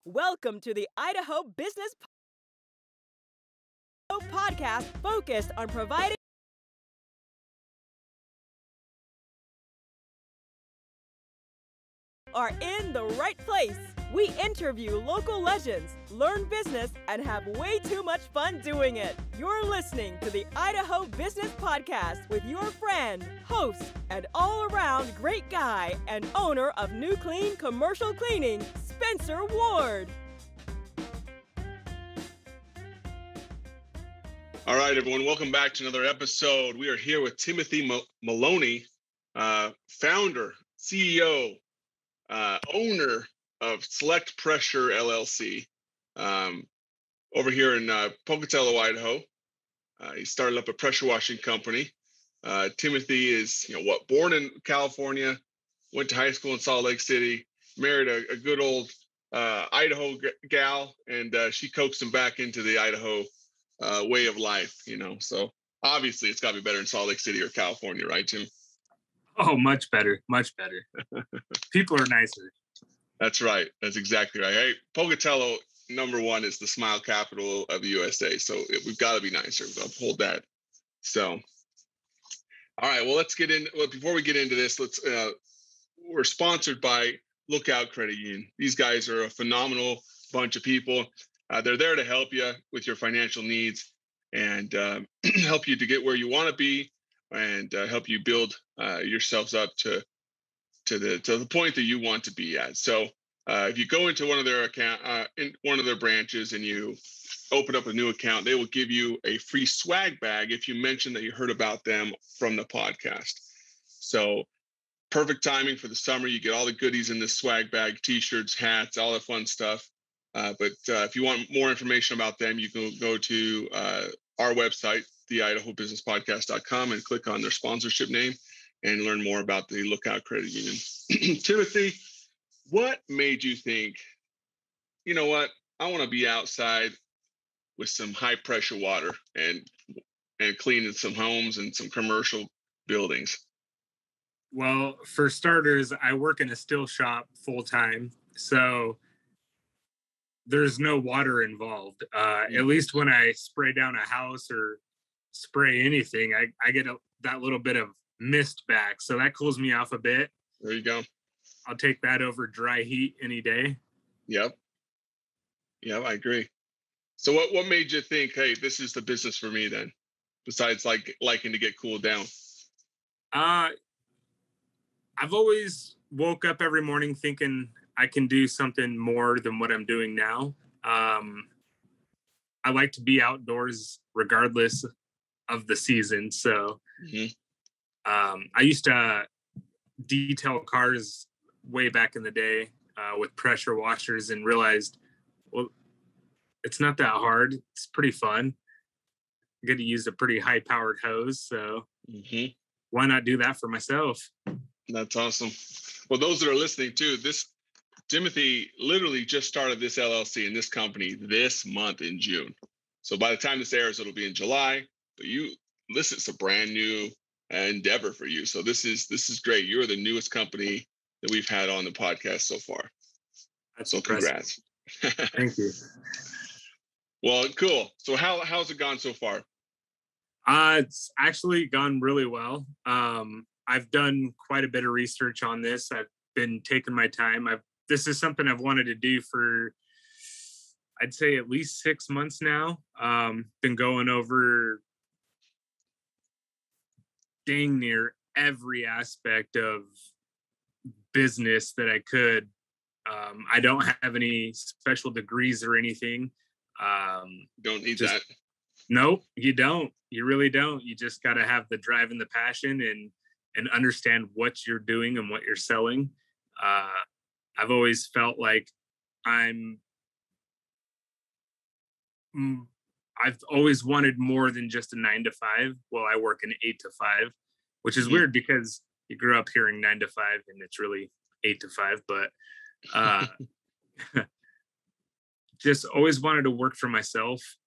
Welcome to the Idaho Business Podcast focused on providing are in the right place. We interview local legends, learn business, and have way too much fun doing it. You're listening to the Idaho Business Podcast with your friend, host, and all-around great guy and owner of New Clean Commercial Cleaning, Spencer Ward. All right, everyone, welcome back to another episode. We are here with Timothy Mullowney, founder, CEO, owner of Select Pressure LLC, over here in Pocatello, Idaho. He started up a pressure washing company. Timothy is, born in California, went to high school in Salt Lake City, married a good old Idaho gal, and she coaxed him back into the Idaho way of life, So obviously it's got to be better in Salt Lake City or California, right, Tim? Oh, much better, much better. People are nicer. That's right. That's exactly right. Hey, Pocatello, number one, is the smile capital of the USA. So we've got to be nicer. We'll uphold that. So, all right. Well, let's get in. Well, before we get into this, we're sponsored by Lookout Credit Union. These guys are a phenomenal bunch of people. They're there to help you with your financial needs and help you to get where you want to be and help you build yourselves up to the point that you want to be at. So if you go into one of their branches and you open up a new account, they will give you a free swag bag if you mention that you heard about them from the podcast. So perfect timing for the summer. You get all the goodies in this swag bag: t-shirts, hats, all the fun stuff. But if you want more information about them, you can go to our website, theidahobusinesspodcast.com, and click on their sponsorship name and learn more about the Lookout Credit Union. Timothy, what made you think, you know what, I want to be outside with some high pressure water and cleaning some homes and some commercial buildings? Well, for starters, I work in a still shop full time, so there's no water involved. At least when I spray down a house or spray anything, I get that little bit of mist back. So that cools me off a bit. There you go. I'll take that over dry heat any day. Yep, I agree. So what made you think, hey, this is the business for me then, besides liking to get cooled down? I've always woke up every morning thinking I can do something more than what I'm doing now. I like to be outdoors regardless of the season. So I used to detail cars way back in the day with pressure washers and realized, well, it's not that hard. It's pretty fun. I get to use a pretty high powered hose. So why not do that for myself? That's awesome. Well, those that are listening too, Timothy literally just started this LLC and this company this month in June. So by the time this airs, it'll be in July. But this is a brand new endeavor for you. So this is great. You're the newest company that we've had on the podcast so far. That's so impressive. Congrats. Thank you. Well, cool. So how's it gone so far? It's actually gone really well. I've done quite a bit of research on this. I've been taking my time. This is something I've wanted to do for, I'd say, at least 6 months now. Been going over dang near every aspect of business that I could. I don't have any special degrees or anything. Don't need that. Nope, you don't. You really don't. You just got to have the drive and the passion and understand what you're doing and what you're selling. I've always felt like I've always wanted more than just a 9 to 5. Well, I work an 8 to 5, which is weird because you grew up hearing 9 to 5 and it's really 8 to 5. But just always wanted to work for myself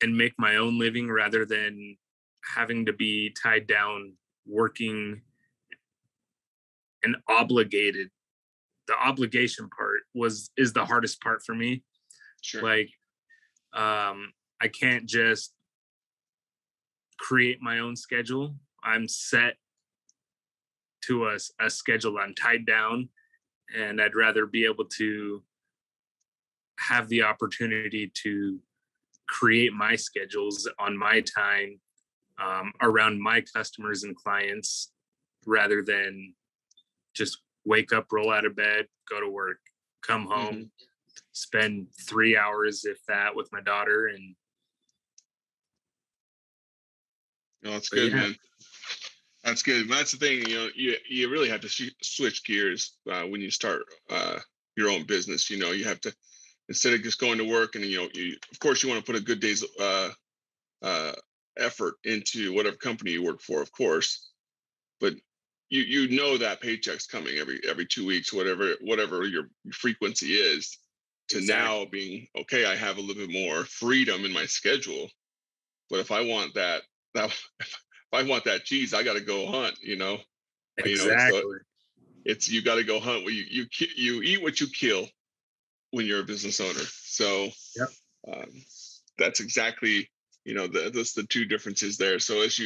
and make my own living rather than having to be tied down working and obligated the obligation part is the hardest part for me. Sure. Like, I can't just create my own schedule. I'm set to a schedule. I'm tied down, and I'd rather be able to have the opportunity to create my schedules on my time, around my customers and clients, rather than just wake up, roll out of bed, go to work, come home, spend 3 hours, if that, with my daughter. And no, that's good, man. That's good. That's the thing. You really have to switch gears when you start your own business. You have to, instead of just going to work and of course you want to put a good day's effort into whatever company you work for, of course, but you that paycheck's coming every 2 weeks, whatever your frequency is, to now being okay. I have a little bit more freedom in my schedule, but if I want that cheese, I got to go hunt. Exactly. So it's you got to go hunt. You eat what you kill when you're a business owner. So that's exactly that's the two differences there. So as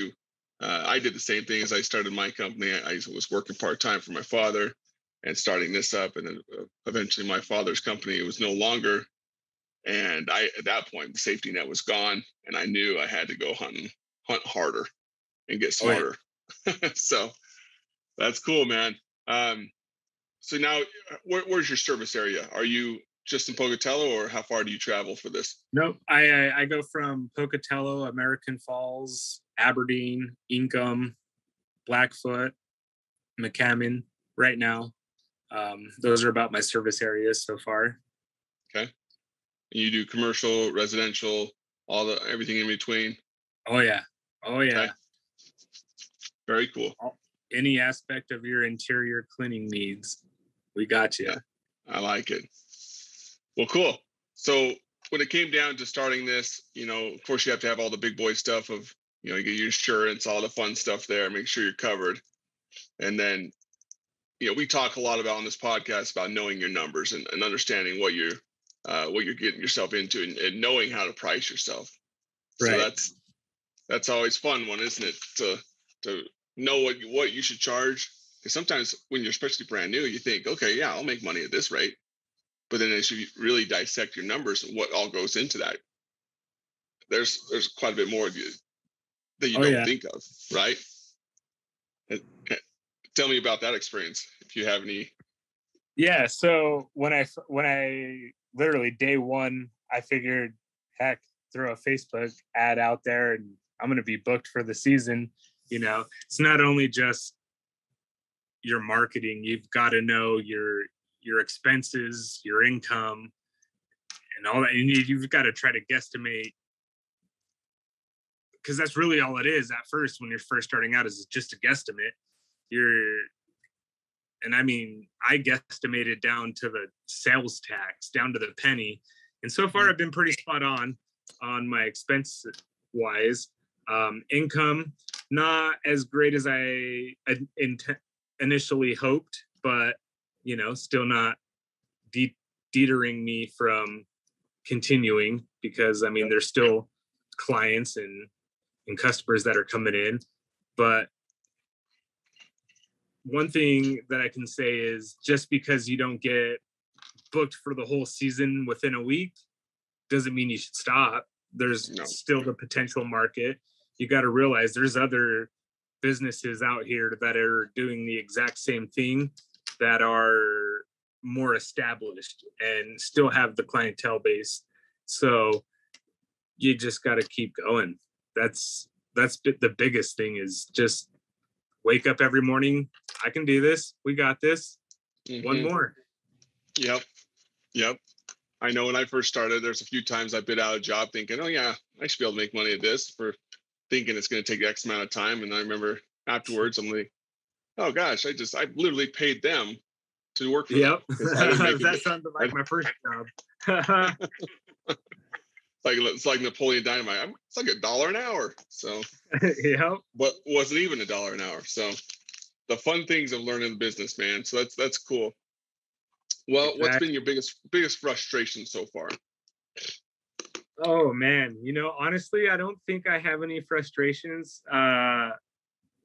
I did the same thing as I started my company. I was working part-time for my father and starting this up, and then eventually my father's company was no longer. And at that point, the safety net was gone, and I knew I had to go hunt harder and get smarter. So that's cool, man. So now, where's your service area? Are you just in Pocatello, or how far do you travel for this? Nope. I go from Pocatello, American Falls, Aberdeen, Ingham, Blackfoot, McCammon right now. Those are about my service areas so far. Okay. And you do commercial, residential, everything in between? Oh yeah. Okay. Very cool. Any aspect of your interior cleaning needs, we got you. Yeah, I like it. Well, cool. So when it came down to starting this, of course you have to have all the big boy stuff of, you get your insurance, all the fun stuff there, make sure you're covered. And then, we talk a lot about on this podcast about knowing your numbers and understanding what you're getting yourself into, and knowing how to price yourself. Right. So that's always fun one, isn't it? To know what you should charge. Because sometimes when you're especially brand new, you think, okay, yeah, I'll make money at this rate. But then as you really dissect your numbers and what all goes into that, there's quite a bit more that you don't think of, right? And tell me about that experience, if you have any. Yeah. So when I literally day one, I figured, heck, throw a Facebook ad out there and I'm going to be booked for the season. It's not only just your marketing. You've got to know your expenses, your income, and all that. And you've got to try to guesstimate, because that's really all it is at first when you're first starting out, is just a guesstimate. And I mean, I guesstimated down to the sales tax, down to the penny. And so far I've been pretty spot on my expense wise. Income, not as great as I initially hoped, but still not detering me from continuing, because I mean, there's still clients and customers that are coming in. But one thing that I can say is, just because you don't get booked for the whole season within a week doesn't mean you should stop. There's still the potential market. You got to realize there's other businesses out here that are doing the exact same thing, that are more established and still have the clientele base. So you just got to keep going. That's the biggest thing, is just wake up every morning. I can do this. We got this. One more. Yep. I know when I first started, there's a few times I bid out a job thinking, oh yeah, I should be able to make money at this, for thinking it's going to take X amount of time. And I remember afterwards, I'm like, oh gosh, I literally paid them to work for them. That sounded like my first job. It's like Napoleon Dynamite. It's like $1 an hour. So but wasn't even $1 an hour. So the fun things of learning the business, man. So that's cool. Well, what's Exactly. been your biggest frustration so far? Oh man, honestly, I don't think I have any frustrations.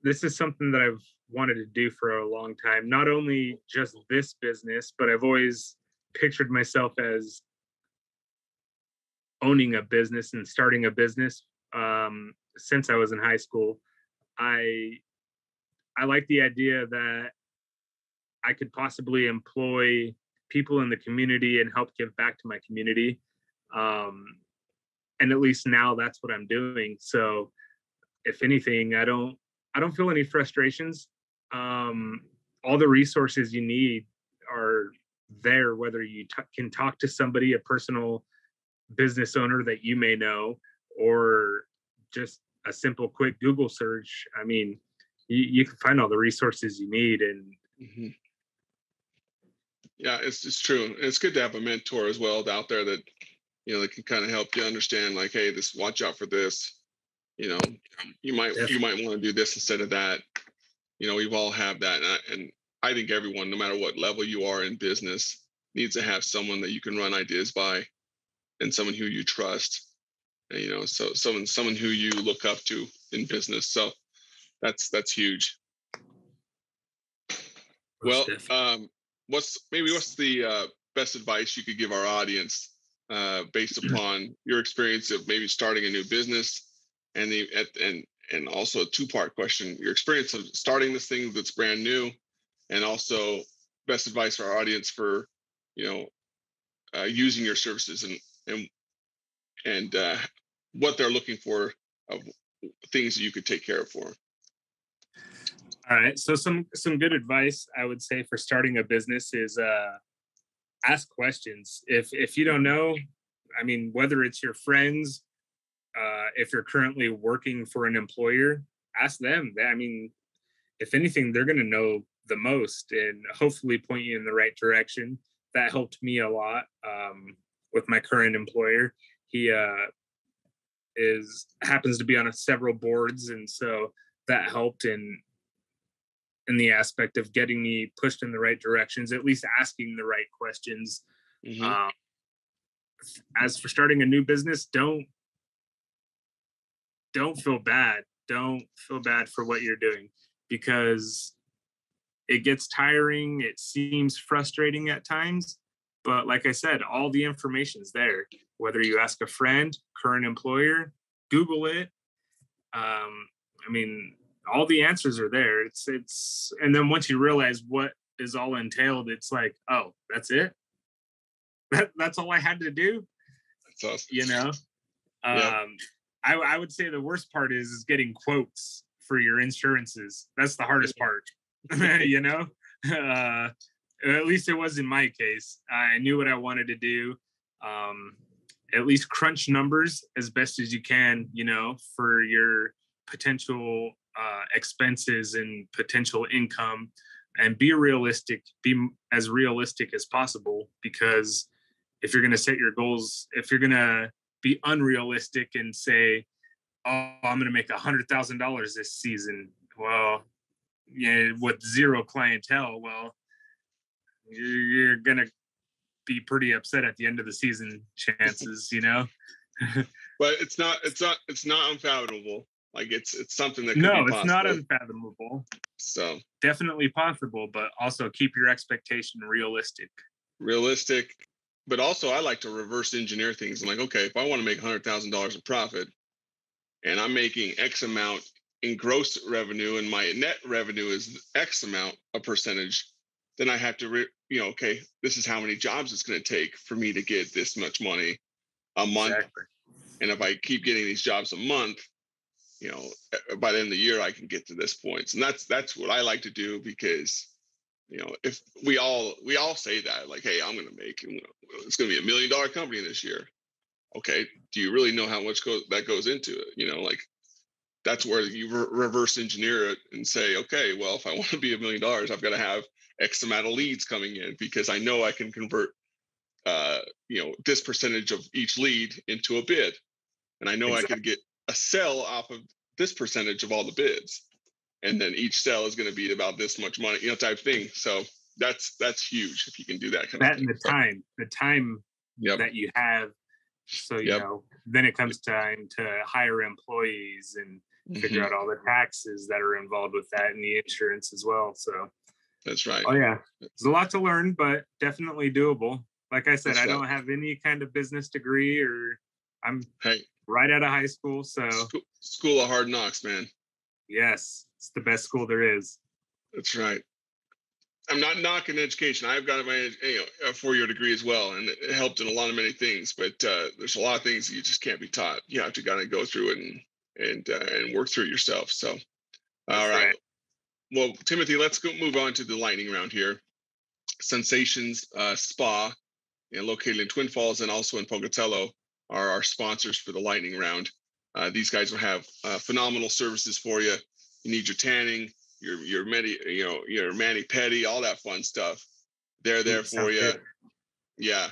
This is something that I've wanted to do for a long time. Not only just this business, but I've always pictured myself as owning a business and starting a business since I was in high school. I I like the idea that I could possibly employ people in the community and help give back to my community. Um, and at least now that's what I'm doing. So if anything, I don't feel any frustrations. Um, all the resources you need are there, whether you can talk to somebody, a personal business owner that you may know, or just a simple quick Google search. I mean, you can find all the resources you need. And Hmm. Yeah, it's true. It's good to have a mentor as well out there that that can kind of help you understand, like, hey, this, watch out for this. You know, you might want to do this instead of that. We've all have that, and I think everyone, no matter what level you are in business, needs to have someone that you can run ideas by, and someone who you trust, and, so someone who you look up to in business. So that's huge. Well, what's the best advice you could give our audience based upon your experience of maybe starting a new business, and also a two-part question: your experience of starting this thing that's brand new, and also best advice for our audience for you know using your services, and what they're looking for of things that you could take care of for 'em. All right. So some good advice I would say for starting a business is ask questions. If you don't know, I mean, whether it's your friends, if you're currently working for an employer, ask them. I mean, if anything, they're going to know the most and hopefully point you in the right direction. That helped me a lot with my current employer. He is happens to be on several boards, and so that helped in the aspect of getting me pushed in the right directions, at least asking the right questions. Mm-hmm. Um, as for starting a new business, don't feel bad. Don't feel bad for what you're doing, because it gets tiring. It seems frustrating at times, but like I said, all the information's there. Whether you ask a friend, current employer, Google it. I mean, all the answers are there. And then once you realize what is all entailed, it's like, oh, that's it. That's all I had to do. That's awesome. Yeah. I would say the worst part is getting quotes for your insurances. That's the hardest part. At least it was in my case. I knew what I wanted to do. At least crunch numbers as best as you can, for your potential expenses and potential income, and be as realistic as possible. Because if you're going to set your goals, if you're going to be unrealistic and say, oh, I'm going to make $100,000 this season, well, yeah, with zero clientele, well, you're going to be pretty upset at the end of the season, chances. But it's not unfathomable. Like, it's something that could No, be it's possible. not unfathomable. So Definitely possible, but also keep your expectation realistic. But also, I like to reverse engineer things. I'm like, okay, if I want to make $100,000 in profit, and I'm making X amount in gross revenue, and my net revenue is X amount, a percentage, then I have to, okay, this is how many jobs it's going to take for me to get this much money a month. Exactly. And if I keep getting these jobs a month, by the end of the year, I can get to this point. And that's what I like to do, because, if we all say that, like, hey, I'm going to make, it's going to be $1 million company this year. Okay. Do you really know how much that goes into it? Like, that's where you reverse engineer it and say, okay, well, if I want to be $1 million, I've got to have X amount of leads coming in, because I know I can convert, this percentage of each lead into a bid. And I know I can get a sell off of this percentage of all the bids. And then each sell is going to be about this much money, type thing. So that's huge if you can do that kind that of thing. And the time Yep. that you have. So, you know, then it comes time to hire employees and figure out all the taxes that are involved with that and the insurance as well. So that's right. Oh yeah. There's a lot to learn, but definitely doable. Like I said, That's I right. don't have any kind of business degree or I'm Hey, right out of high school. So school of hard knocks, man. yes, it's the best school there is. That's right. I'm not knocking education. I've got my a 4-year degree as well, and it helped in a lot of many things. But there's a lot of things that you just can't be taught. You have to kind of go through it and work through it yourself. So, all right. Well, Timothy, let's move on to the lightning round here. Sensations Spa, located in Twin Falls and also in Pocatello, are our sponsors for the lightning round. These guys will have phenomenal services for you. You need your tanning, your mani-pedi, all that fun stuff. They're there for you. Good. Yeah.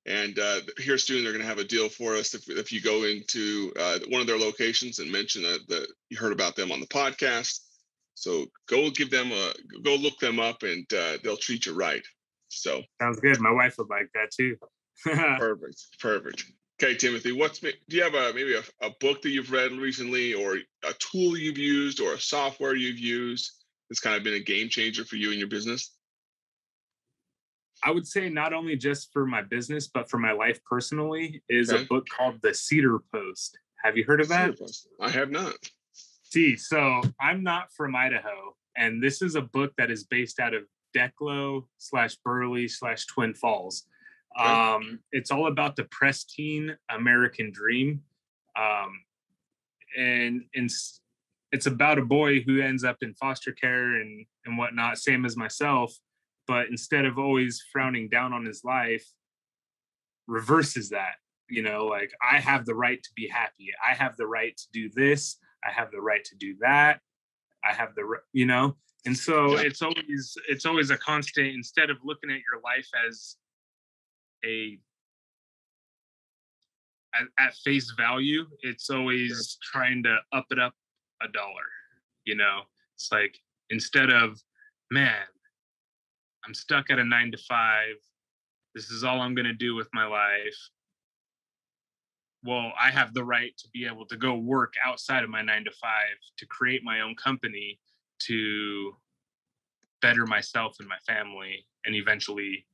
And here soon they're going to have a deal for us if you go into one of their locations and mention that you heard about them on the podcast. So go look them up, and they'll treat you right. So sounds good. My wife would like that too. Perfect. Okay, Timothy, do you have maybe a book that you've read recently, or a tool you've used, or a software you've used that's kind of been a game changer for you in your business? I would say not only just for my business, but for my life personally, is a book called The Cedar Post. Have you heard of that? I have not. See, so I'm not from Idaho, and this is a book that is based out of Declo/Burley/Twin Falls. It's all about the pristine American dream. And it's about a boy who ends up in foster care and whatnot, same as myself, but instead of always frowning down on his life, reverses that, like, I have the right to be happy. I have the right to do this. I have the right to do that. I have the, and so it's always a constant, instead of looking at your life as at face value, it's always trying to up it up $1. It's like, instead of, man, I'm stuck at a 9-to-5. This is all I'm going to do with my life. Well, I have the right to be able to go work outside of my 9-to-5, to create my own company, to better myself and my family, and eventually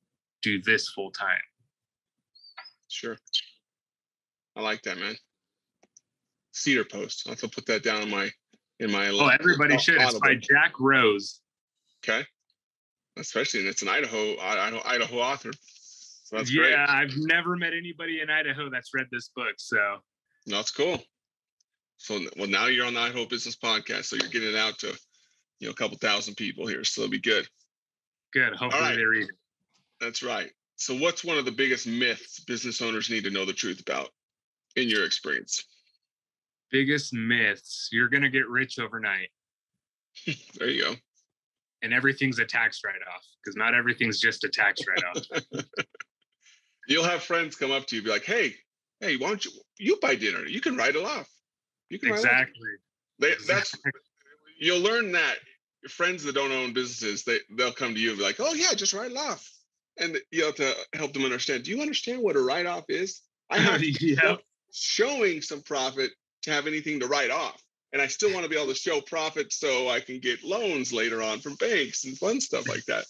do this full time. Sure. I like that, man. Cedar Post. I'll have to put that down in my Oh, everybody should. Audible. It's by Jack Rose. Okay. Especially, and it's an Idaho author. So that's great. Yeah, I've never met anybody in Idaho that's read this book. So that's cool. So, well, now you're on the Idaho Business Podcast, so you're getting it out to, a couple thousand people here. So it'll be good. Good. Hopefully they read it. That's right. So what's one of the biggest myths business owners need to know the truth about, in your experience? Biggest myths. You're going to get rich overnight. There you go. And everything's a tax write-off, because not everything's just a tax write-off. You'll have friends come up to you, be like, hey, why don't you buy dinner? You can write it off. You can exactly. You'll learn that your friends that don't own businesses, they'll come to you and be like, oh yeah, just write it off. And you have to help them understand. Do you understand what a write-off is? I have to showing some profit to have anything to write off. And I still want to be able to show profit so I can get loans later on from banks and fun stuff like that.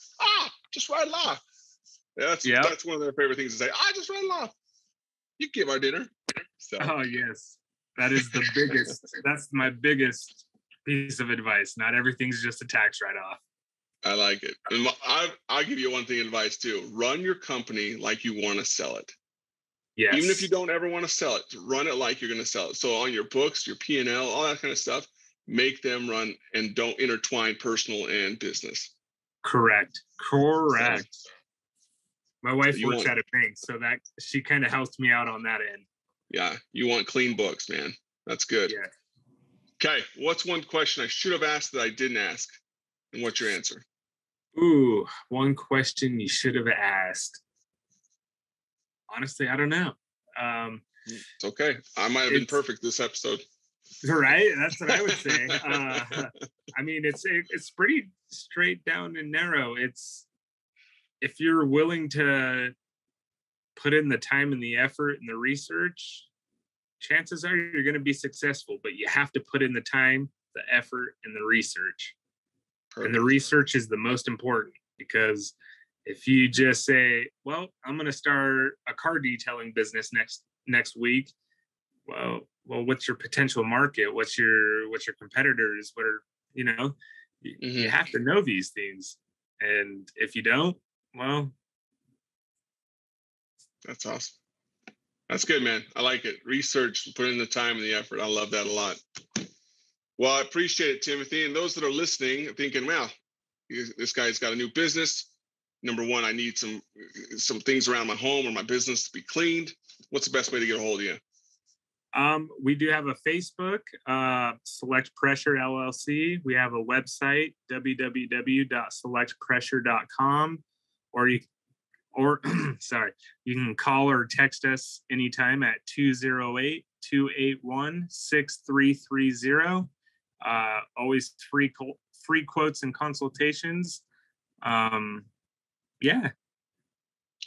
Just write it off. That's one of their favorite things to say. Just write it off. You give our dinner. So. Oh, yes. That is the biggest. That's my biggest piece of advice. Not everything's just a tax write-off. I like it. And I'll give you one thing of advice too. Run your company like you want to sell it. Yes. Even if you don't ever want to sell it, run it like you're going to sell it. So on your books, your P&L, all that kind of stuff, make them run and don't intertwine personal and business. Correct. So, my wife works at a bank, so that she kind of helps me out on that end. Yeah. You want clean books, man. That's good. Yeah. Okay. What's one question I should have asked that I didn't ask? And what's your answer? Ooh, one question you should have asked. Honestly, I don't know. It's okay. I might have been perfect this episode. Right? That's what I would say. I mean, it's pretty straight down and narrow. It's if you're willing to put in the time and the effort and the research, chances are you're going to be successful, but you have to put in the time, the effort, and the research. Perfect. And the research is the most important, because if you just say, well, I'm going to start a car detailing business next week. Well, what's your potential market? What's your competitors? What are, you have to know these things. And if you don't, well. That's awesome. That's good, man. I like it. Research, put in the time and the effort. I love that a lot. Well, I appreciate it, Timothy. And those that are listening, thinking, wow, this guy's got a new business. Number one, I need some things around my home or my business to be cleaned. What's the best way to get a hold of you? We do have a Facebook, Select Pressure LLC. We have a website, www.selectpressure.com, or you can call or text us anytime at 208-281-6330. Always free quotes and consultations. Yeah.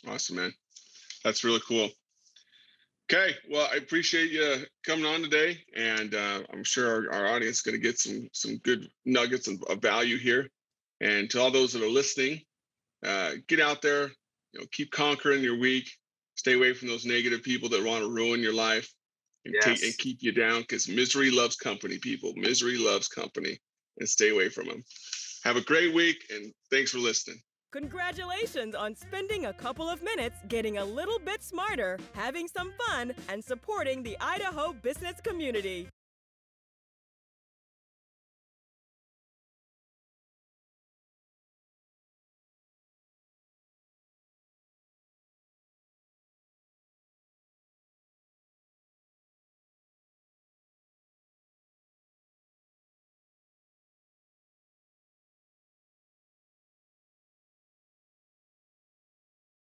Awesome, man. That's really cool. Okay, well, I appreciate you coming on today, and I'm sure our audience is going to get some good nuggets of value here. And to all those that are listening, get out there, keep conquering your week. Stay away from those negative people that want to ruin your life and, and keep you down, because misery loves company, people. Misery loves company, and stay away from them. Have a great week, and thanks for listening. Congratulations on spending a couple of minutes getting a little bit smarter, having some fun, and supporting the Idaho business community.